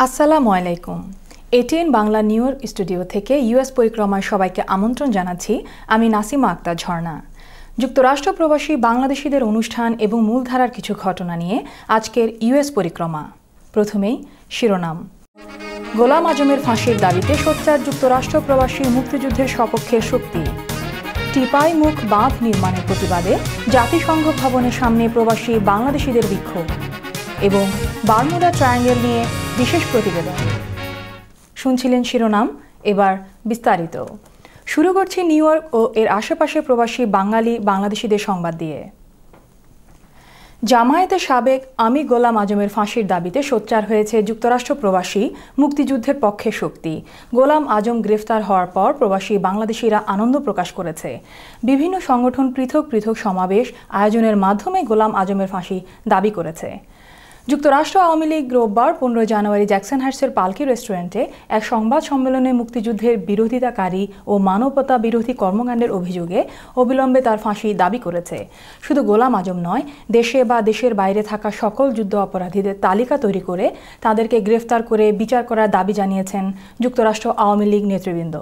আসসালামু আলাইকুম। ATN Bangla new York studio থেকে ইউএস পরিক্রমায় সবাইকে আমন্ত্রণ জানাচ্ছি। আমি নাসিমা আক্তার ঝর্ণা। যুক্তরাষ্ট্র প্রবাসী বাংলাদেশিদের অনুষ্ঠান এবং মূলধারার কিছু ঘটনা নিয়ে আজকের ইউএস পরিক্রমা। প্রথমেই শিরোনাম। গোলাম আজমের ফাঁসির দাবিতে সোচ্চার যুক্তরাষ্ট্র প্রবাসী মুক্তিযুদ্ধের সপক্ষের শক্তি। টিপাই মুখ বাঁধ নির্মাণের প্রতিবাদে জাতিসংঘ ভবনের সামনে প্রবাসী বাংলাদেশিদের বিক্ষোভ এবং বারমুডা ট্রায়াঙ্গেল নিয়ে বিশেষ প্রতিবেদন। শুনছিলেন শিরোনাম, এবার বিস্তারিত। শুরু করছি নিউ ইয়র্ক ও এর আশেপাশে প্রবাসী বাংলাদেশিদের সংবাদ দিয়ে। জামায়াতের সাবেক আমির গোলাম আজমের ফাঁসির দাবিতে সোচ্চার হয়েছে যুক্তরাষ্ট্র প্রবাসী মুক্তিযুদ্ধের পক্ষে শক্তি। গোলাম আজম গ্রেফতার হওয়ার পর প্রবাসী বাংলাদেশিরা আনন্দ প্রকাশ করেছে। বিভিন্ন সংগঠন পৃথক পৃথক সমাবেশ আয়োজনের মাধ্যমে গোলাম আজমের ফাঁসি দাবি করেছে। যুক্তরাষ্ট্র আওয়ামী লীগ রোববার 15 জানুয়ারি জ্যাকসনহাইটসের পালকি রেস্টুরেন্টে এক সংবাদ সম্মেলনে মুক্তিযুদ্ধের বিরোধিতাকারী ও মানবতা বিরোধী কর্মকাণ্ডের অভিযোগে অবিলম্বে তার ফাঁসি দাবি করেছে। শুধু গোলাম আজম নয়, দেশে বা দেশের বাইরে থাকা সকল যুদ্ধ অপরাধীদের তালিকা তৈরি করে তাদেরকে গ্রেফতার করে বিচার করার দাবি জানিয়েছেন যুক্তরাষ্ট্র আওয়ামী লীগ নেতৃবৃন্দ।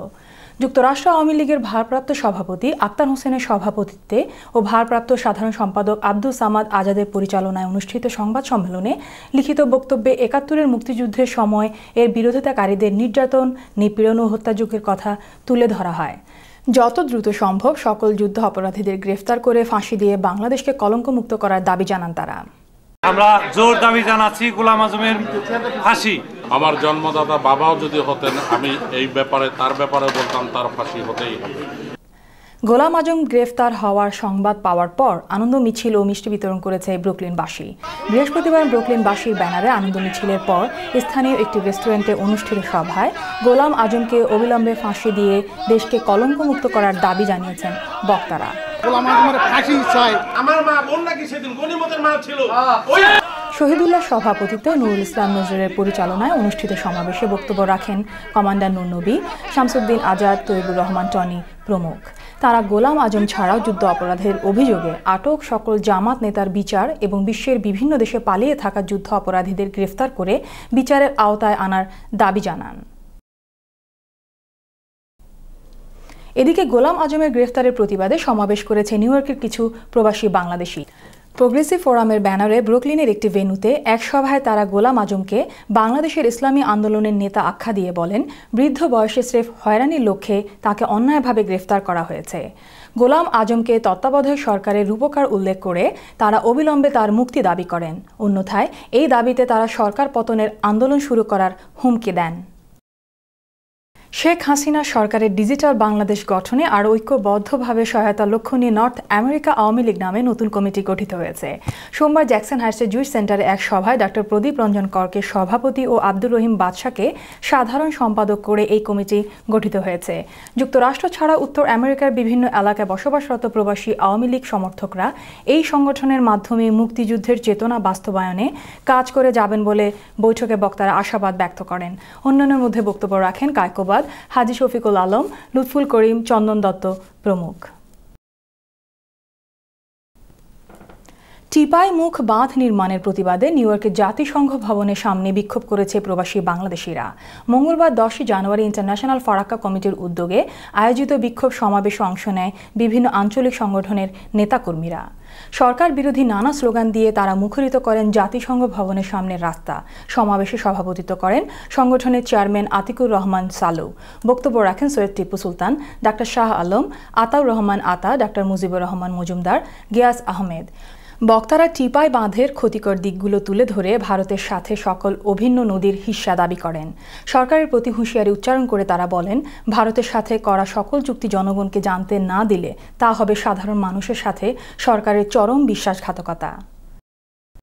যুক্তরাষ্ট্র আওয়ামী লীগের ভারপ্রাপ্ত সভাপতি আক্তার হোসেনের সভাপতিত্বে ও ভারপ্রাপ্ত সাধারণ সম্পাদক আব্দুল সামাদ আজাদের পরিচালনায় অনুষ্ঠিত সংবাদ সম্মেলনে লিখিত বক্তব্যে ৭১-এর মুক্তিযুদ্ধের সময় এর বিরোধিতাকারীদের নির্যাতন, নিপীড়ন ও হত্যাযজ্ঞের কথা তুলে ধরা হয়। যত দ্রুত সম্ভব সকল যুদ্ধ অপরাধীদের গ্রেফতার করে ফাঁসি দিয়ে বাংলাদেশকে কলঙ্কমুক্ত করার দাবি জানান তারা। আমরা জোর দাবি জানাচ্ছি গোলাম আজমের ফাঁসি। আমার জন্মদাতা বাবাও যদি হতেন, আমি এই ব্যাপারে তার ব্যাপারে বলতাম তার ফাঁসি হতেই হবে। গোলাম আজম গ্রেফতার হওয়ার সংবাদ পাওয়ার পর আনন্দ মিছিল ও মিষ্টি বিতরণ করেছে ব্রুকলিনবাসী। বৃহস্পতিবার ব্রুকলিনবাসীর ব্যানারে আনন্দ মিছিলের পর স্থানীয় একটি রেস্টুরেন্টে অনুষ্ঠিত সভায় গোলাম আজমকে অবিলম্বে ফাঁসি দিয়ে দেশকে কলঙ্কমুক্ত করার দাবি জানিয়েছেন বক্তারা। শহীদুল্লাহ সভাপতিত্বে নুরুল ইসলাম নজরুলের পরিচালনায় অনুষ্ঠিত সমাবেশে বক্তব্য রাখেন কমান্ডার নূর নবী, শামসুদ্দিন আজাদ, তৈবুর রহমান টনি প্রমুখ। তারা গোলাম আজম ছাড়াও যুদ্ধ অপরাধের অভিযোগে আটক সকল জামাত নেতার বিচার এবং বিশ্বের বিভিন্ন দেশে পালিয়ে থাকা যুদ্ধ অপরাধীদের গ্রেফতার করে বিচারের আওতায় আনার দাবি জানান। এদিকে গোলাম আজমের গ্রেফতারের প্রতিবাদে সমাবেশ করেছে নিউ ইয়র্কের কিছু প্রবাসী বাংলাদেশি। প্রোগ্রেসিভ ফোরামের ব্যানারে ব্রুকলিনের একটি ভেন্যুতে এক সভায় তারা গোলাম আজমকে বাংলাদেশের ইসলামী আন্দোলনের নেতা আখ্যা দিয়ে বলেন, বৃদ্ধ বয়সে স্রেফ হয়রানির লক্ষ্যে তাকে অন্যায়ভাবে গ্রেফতার করা হয়েছে। গোলাম আজমকে তত্ত্বাবধায়ক সরকারের রূপকার উল্লেখ করে তারা অবিলম্বে তার মুক্তি দাবি করেন। অন্যথায় এই দাবিতে তারা সরকার পতনের আন্দোলন শুরু করার হুমকি দেন। শেখ হাসিনা সরকারের ডিজিটাল বাংলাদেশ গঠনে আরও ঐক্যবদ্ধভাবে সহায়তার লক্ষ্য নিয়ে নর্থ আমেরিকা আওয়ামী লীগ নামে নতুন কমিটি গঠিত হয়েছে। সোমবার জ্যাকসনহাইটসের জুইস সেন্টারে এক সভায় ডক্টর প্রদীপ রঞ্জন করকে সভাপতি ও আব্দুর রহিম বাদশাকে সাধারণ সম্পাদক করে এই কমিটি গঠিত হয়েছে। যুক্তরাষ্ট্র ছাড়া উত্তর আমেরিকার বিভিন্ন এলাকায় বসবাসরত প্রবাসী আওয়ামী লীগ সমর্থকরা এই সংগঠনের মাধ্যমে মুক্তিযুদ্ধের চেতনা বাস্তবায়নে কাজ করে যাবেন বলে বৈঠকে বক্তারা আশাবাদ ব্যক্ত করেন। অন্যান্যের মধ্যে বক্তব্য রাখেন কায়কোবাদ, হাজী শফিকুল আলম, লুৎফুল করিম, চন্দন দত্ত প্রমুখ। টিপাই মুখ বাঁধ নির্মাণের প্রতিবাদে নিউ ইয়র্কের জাতিসংঘ ভবনের সামনে বিক্ষোভ করেছে প্রবাসী বাংলাদেশিরা। মঙ্গলবার 10 জানুয়ারি ইন্টারন্যাশনাল ফারাক্কা কমিটির উদ্যোগে আয়োজিত বিক্ষোভ সমাবেশে অংশ নেয় বিভিন্ন আঞ্চলিক সংগঠনের নেতাকর্মীরা। সরকার বিরোধী নানা স্লোগান দিয়ে তারা মুখরিত করেন জাতিসংঘ ভবনের সামনের রাস্তা। সমাবেশে সভাপতিত্ব করেন সংগঠনের চেয়ারম্যান আতিকুর রহমান সালু। বক্তব্য রাখেন সৈয়দ টিপু সুলতান, ডাক্তার শাহ আলম, আতাউর রহমান আতা, ডাক্তার মুজিবুর রহমান মজুমদার, গিয়াস আহমেদ। বক্তারা টিপাই বাঁধের ক্ষতিকর দিকগুলো তুলে ধরে ভারতের সাথে সকল অভিন্ন নদীর হিস্যা দাবি করেন। সরকারের প্রতি হুঁশিয়ারি উচ্চারণ করে তারা বলেন, ভারতের সাথে করা সকল চুক্তি জনগণকে জানতে না দিলে তা হবে সাধারণ মানুষের সাথে সরকারের চরম বিশ্বাসঘাতকতা।